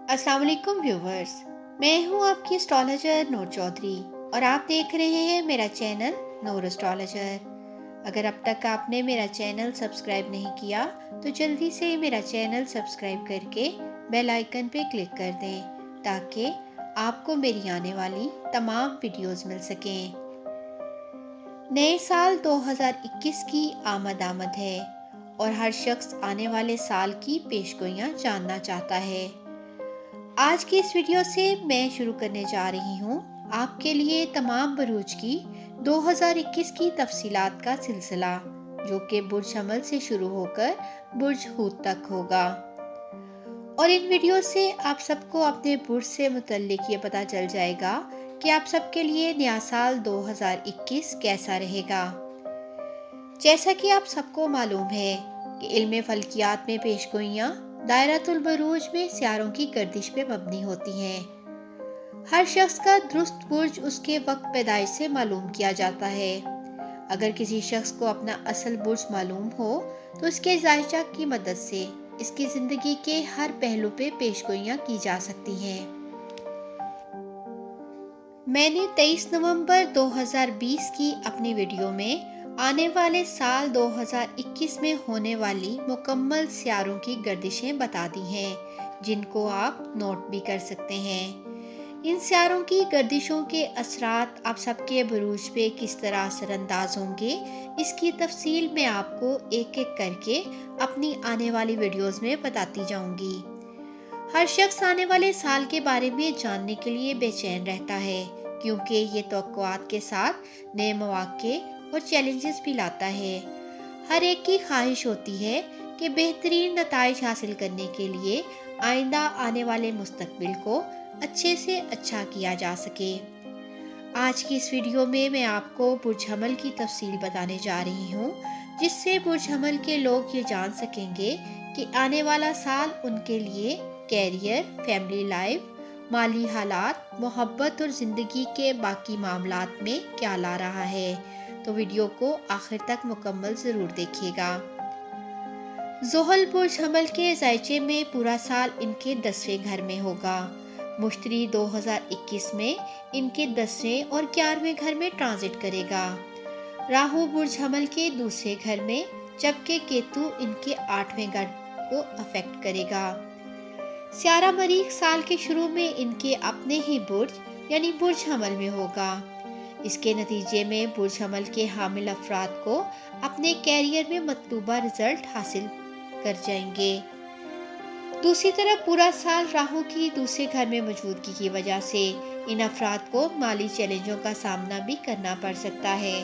अस्सलाम वालेकुम व्यूवर्स। मैं हूँ आपकी एस्ट्रोलॉजर नूर चौधरी और आप देख रहे हैं मेरा चैनल नूर एस्ट्रोलॉजर। अगर अब तक आपने मेरा चैनल सब्सक्राइब नहीं किया तो जल्दी से मेरा चैनल सब्सक्राइब करके बेल आइकन पे क्लिक कर दें ताकि आपको मेरी आने वाली तमाम वीडियोस मिल सकें। नए साल 2021 की आमद है और हर शख्स आने वाले साल की पेशगोइयाँ जानना चाहता है। आज की इस वीडियो से मैं शुरू करने जा रही हूँ आपके लिए तमाम बुरूज की 2021 की तफसीलात का सिलसिला, जो कि बुर्ज हमल से शुरू होकर बुर्ज हूत तक होगा। और इन वीडियो से आप सबको अपने बुर्ज से मुतल्लिक ये पता चल जाएगा कि आप सबके लिए नया साल 2021 कैसा रहेगा। जैसा कि आप सबको मालूम है कि इल्म फल्कियात में पेशगोइयाँ दायरतुल बुरूज में सियारों की गर्दिश पे मबनी होती हैं। हर शख्स का दुरुस्त बुर्ज उसके वक्त पैदाइश से मालूम किया जाता है। अगर किसी शख्स को अपना असल बुर्ज मालूम हो तो उसके जायचा की मदद से इसकी जिंदगी के हर पहलू पे पेशगोइयाँ की जा सकती हैं। मैंने 23 नवंबर 2020 की अपनी वीडियो में आने वाले साल 2021 में होने वाली मुकम्मल सियारों की गर्दिशें बता दी हैं, जिनको आप नोट भी कर सकते हैं। इन सियारों की गर्दिशों के असरात आप सबके बुरूज पे किस तरह असरअंदाज होंगे, इसकी तफसील मैं आपको एक एक करके अपनी आने वाली वीडियोस में बताती जाऊंगी। हर शख्स आने वाले साल के बारे में जानने के लिए बेचैन रहता है, क्योंकि ये तवक्कुआत के साथ नए मौके और चैलेंजेस भी लाता है। हर एक की ख्वाहिश होती है कि बेहतरीन नताइज हासिल करने के लिए आइंदा आने वाले मुस्तकबिल को अच्छे से अच्छा किया जा सके। आज की इस वीडियो में मैं आपको बुर्ज हमल की तफसील बताने जा रही हूँ, जिससे बुर्ज हमल के लोग ये जान सकेंगे कि आने वाला साल उनके लिए कैरियर, फैमिली लाइफ, माली हालात, मोहब्बत और ज़िंदगी के बाकी मामलात में क्या ला रहा है। तो वीडियो को आखिर तक मुकम्मल ज़रूर देखिएगा। ज़ोहल बुर्ज हमल के जायचे में पूरा साल इनके 10वें घर में होगा। मुश्तरी 2021 में इनके 10वें और 11वें घर में ट्रांजिट करेगा। राहु बुर्ज हमल के दूसरे घर में, जबकि केतु इनके 8वें घर को अफेक्ट करेगा। सियारा मरीख साल के शुरू में इनके अपने ही बुर्ज यानी बुर्ज हमल में होगा। इसके नतीजे में बुर्ज हमल के हामिल अफराद को अपने कैरियर में मतलूबा रिजल्ट हासिल कर जाएंगे। दूसरी तरफ पूरा साल राहु की दूसरे घर में मौजूदगी की वजह से इन अफराद को माली चैलेंजों का सामना भी करना पड़ सकता है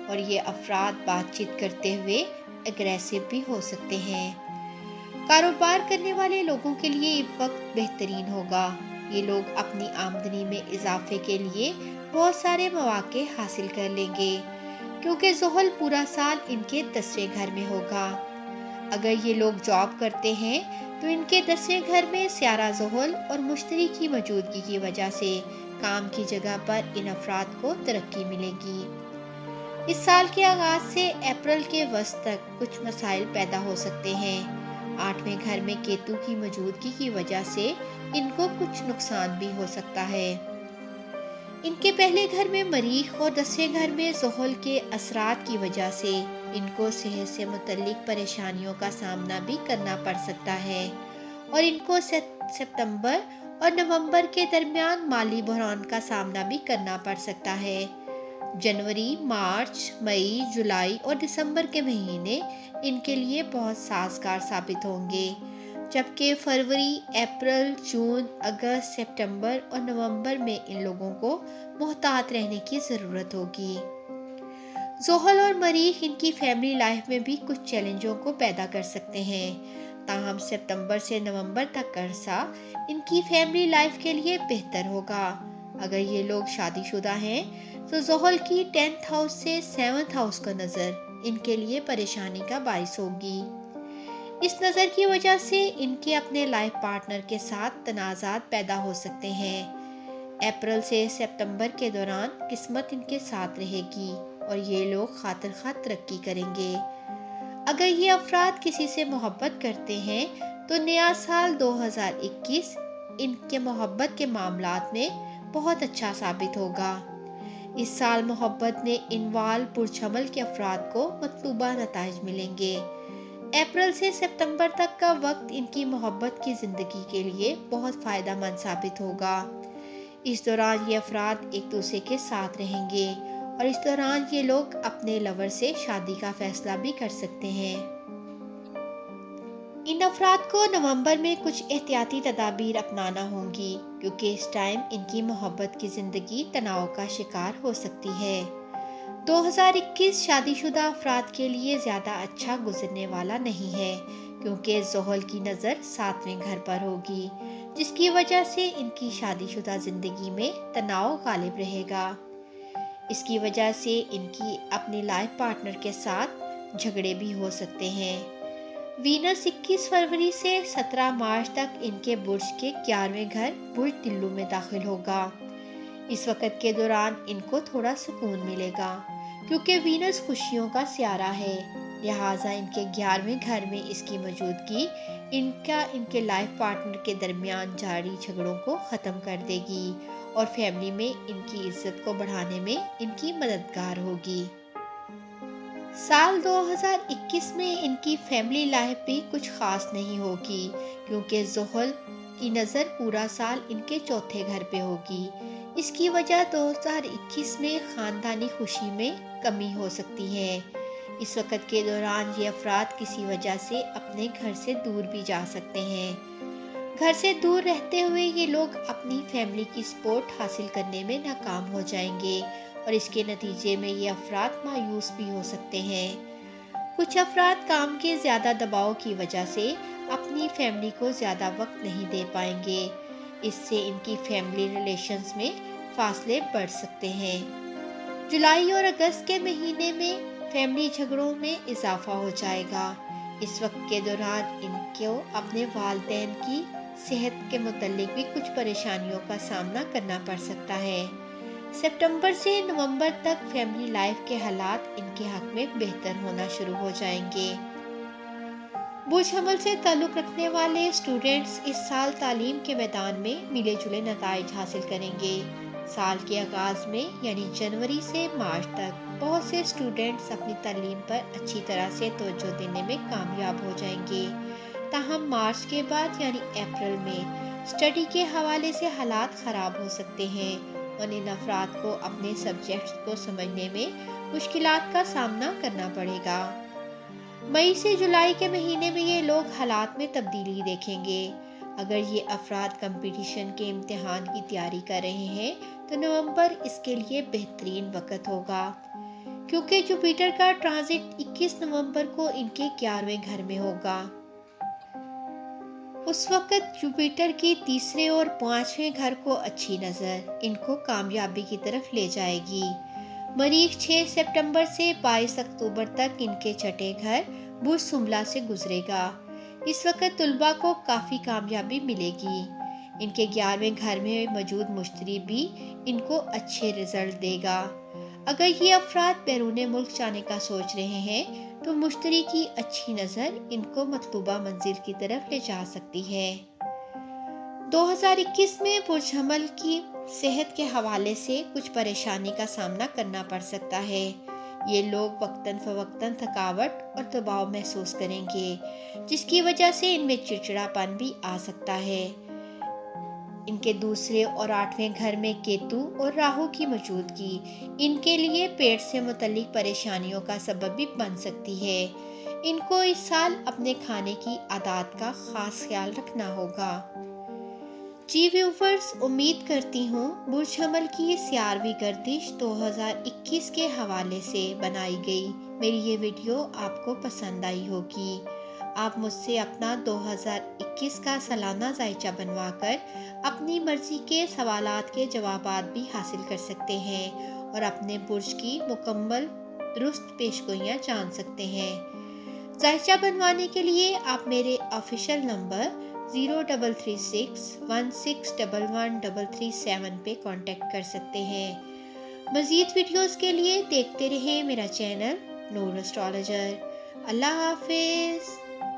और ये अफराद बातचीत करते हुए एग्रेसिव भी हो सकते हैं। कारोबार करने वाले लोगों के लिए ये वक्त बेहतरीन होगा। ये लोग अपनी आमदनी में इजाफे के लिए बहुत सारे मौके हासिल कर लेंगे, क्योंकि ज़ोहल पूरा साल इनके 10वें घर में होगा। अगर ये लोग जॉब करते हैं तो इनके 10वें घर में सियारा ज़ोहल और मुश्तरी की मौजूदगी की वजह से काम की जगह पर इन अफराद को तरक्की मिलेगी। इस साल के आगाज से अप्रैल के वस्त तक कुछ मसाइल पैदा हो सकते हैं। 8वें घर में केतु की मौजूदगी की वजह से इनको कुछ नुकसान भी हो सकता है। इनके पहले घर में मरीख और 10वें घर में ज़ोहल के असरात की वजह से इनको सेहत से मुतल्लिक परेशानियों का सामना भी करना पड़ सकता है और इनको सितंबर और नवंबर के दरमियान माली बहरान का सामना भी करना पड़ सकता है। जनवरी, मार्च, मई, जुलाई और दिसंबर के महीने इनके लिए बहुत साजगार साबित होंगे, जबकि फरवरी, अप्रैल, जून, अगस्त, सितंबर और नवंबर में इन लोगों को मोहतात रहने की ज़रूरत होगी। ज़ोहल और मरीख इनकी फैमिली लाइफ में भी कुछ चैलेंजों को पैदा कर सकते हैं। ताहम सितंबर से नवंबर तक का अरसा इनकी फैमिली लाइफ के लिए बेहतर होगा। अगर ये लोग शादीशुदा हैं तो ज़ोहल की 10th हाउस से 7th हाउस का नज़र इनके लिए परेशानी का बाइस होगी। इस नज़र की वजह से इनके अपने लाइफ पार्टनर के साथ तनाज़ात पैदा हो सकते हैं। अप्रैल से सितंबर के दौरान किस्मत इनके साथ रहेगी और ये लोग खातिर खा तरक्की करेंगे। अगर ये अफराद किसी से मोहब्बत करते हैं तो नया साल 2021 ان کے محبت کے معاملات میں بہت اچھا ثابت ہوگا۔ اس سال محبت میں انوالو پرچھمل کے افراد کو مطلوبہ نتائج ملیں گے۔ اپریل سے ستمبر تک کا وقت ان کی محبت کی زندگی کے لیے بہت فائدہ مند ثابت ہوگا۔ اس دوران یہ افراد ایک دوسرے کے ساتھ رہیں گے اور اس دوران یہ لوگ اپنے لور سے شادی کا فیصلہ بھی کر سکتے ہیں۔ ان افراد کو نومبر میں کچھ احتیاطی تدابیر اپنانا ہوں گی کیونکہ اس ٹائم ان کی محبت کی زندگی تناؤ کا شکار ہو سکتی ہے۔ 2021 شادی شدہ افراد کے لیے زیادہ اچھا گزرنے والا نہیں ہے کیونکہ زحل کی نظر 7ویں گھر پر ہوگی، جس کی وجہ سے ان کی شادی شدہ زندگی میں تناؤ غالب رہے گا۔ اس کی وجہ سے ان کی اپنی لائف پارٹنر کے ساتھ جھگڑے بھی ہو سکتے ہیں۔ وینس 21 فروری سے 17 مارچ تک ان کے برج کے 11ویں گھر برج تلو میں داخل ہوگا۔ اس وقت کے دوران ان کو تھوڑا سکون ملے گا کیونکہ وینس خوشیوں کا سیارہ ہے، لہٰذا ان کے 11ویں گھر میں اس کی موجودگی ان کے لائف پارٹنر کے درمیان جاری جھگڑوں کو ختم کر دے گی اور فیملی میں ان کی عزت کو بڑھانے میں ان کی مددگار ہوگی۔ سال 2021 میں ان کی فیملی لائف بھی کچھ خاص نہیں ہوگی کیونکہ زحل کی نظر پورا سال ان کے 4تھے گھر پہ ہوگی۔ اس کی وجہ 2021 میں خاندانی خوشی میں کمی ہو سکتی ہے۔ اس وقت کے دوران یہ افراد کسی وجہ سے اپنے گھر سے دور بھی جا سکتے ہیں۔ گھر سے دور رہتے ہوئے یہ لوگ اپنی فیملی کی سپورٹ حاصل کرنے میں ناکام ہو جائیں گے اور اس کے نتیجے میں یہ افراد مایوس بھی ہو سکتے ہیں۔ کچھ افراد کام کے زیادہ دباؤ کی وجہ سے اپنی فیملی کو زیادہ وقت نہیں دے پائیں گے، اس سے ان کی فیملی ریلیشنز میں فاصلے بڑھ سکتے ہیں۔ جولائی اور اگست کے مہینے میں فیملی جھگڑوں میں اضافہ ہو جائے گا۔ اس وقت کے دوران ان کو اپنے والدین کی صحت کے متعلق بھی کچھ پریشانیوں کا سامنا کرنا پڑ سکتا ہے۔ ستمبر سے نومبر تک فیملی لائف کے حالات ان کے حق میں بہتر ہونا شروع ہو جائیں گے۔ برج حمل سے تعلق رکھنے والے اسٹوڈنٹس اس سال تعلیم کے میدان میں ملے جلے نتائج حاصل کریں گے۔ سال کے آغاز میں یعنی جنوری سے مارچ تک بہت سے اسٹوڈنٹس اپنی تعلیم پر اچھی طرح سے توجہ دینے میں کامیاب ہو جائیں گے، تاہم مارچ کے بعد یعنی اپریل میں اسٹڈی کے حوالے سے حالات خراب ہو سکتے ہیں اور ان افراد کو اپنے سبجیکٹس کو سمجھنے میں مشکلات کا سامنا کرنا پڑے گا۔ مئی سے جولائی کے مہینے میں یہ لوگ حالات میں تبدیلی دیکھیں گے۔ اگر یہ افراد کمپٹیشن کے امتحان کی تیاری کر رہے ہیں تو نومبر اس کے لیے بہترین وقت ہوگا کیونکہ جوپیٹر کا ٹرانزٹ 21 نومبر کو ان کے 11ویں گھر میں ہوگا۔ اس وقت جوپیٹر کی 3 اور 5ویں گھر کو اچھی نظر ان کو کامیابی کی طرف لے جائے گی۔ مریخ 6 ستمبر سے 22 اکتوبر تک ان کے 6ٹھے گھر برج شملہ سے گزرے گا۔ اس وقت طلباء کو کافی کامیابی ملے گی۔ ان کے 11ویں گھر میں موجود مشتری بھی ان کو اچھے رزلٹ دے گا۔ اگر یہ افراد بیرون ملک جانے کا سوچ رہے ہیں تو مشتری کی اچھی نظر ان کو مطلوبہ منزل کی طرف لے جا سکتی ہے۔ 2021 میں برج حمل کی صحت کے حوالے سے کچھ پریشانی کا سامنا کرنا پڑ سکتا ہے۔ یہ لوگ وقتاً فوقتاً تھکاوٹ اور دباؤ محسوس کریں گے، جس کی وجہ سے ان میں چڑچڑاپن بھی آ سکتا ہے۔ ان کے 2 اور 8ویں گھر میں کیتو اور راہو کی موجودگی ان کے لیے پیٹ سے متعلق پریشانیوں کا سبب بھی بن سکتی ہے۔ ان کو اس سال اپنے کھانے کی عادات کا خاص خیال رکھنا ہوگا۔ جی ویورز، امید کرتی ہوں برج حمل کی 11ویں گردش 2021 کے حوالے سے بنائی گئی میری یہ ویڈیو آپ کو پسند آئی ہوگی۔ آپ مجھ سے اپنا 2021 کا سالانہ ذائچہ بنوا کر اپنی مرضی کے سوالات کے جوابات بھی حاصل کر سکتے ہیں اور اپنے برج کی مکمل درست پیشگوئیاں جان سکتے ہیں۔ ذائچہ بنوانے کے لیے آپ میرے آفیشیل نمبر 036616113337 پہ کانٹیکٹ کر سکتے ہیں۔ مزید ویڈیوز کے لیے دیکھتے رہیں میرا چینل نور ایسٹرالوجر۔ اللہ حافظ۔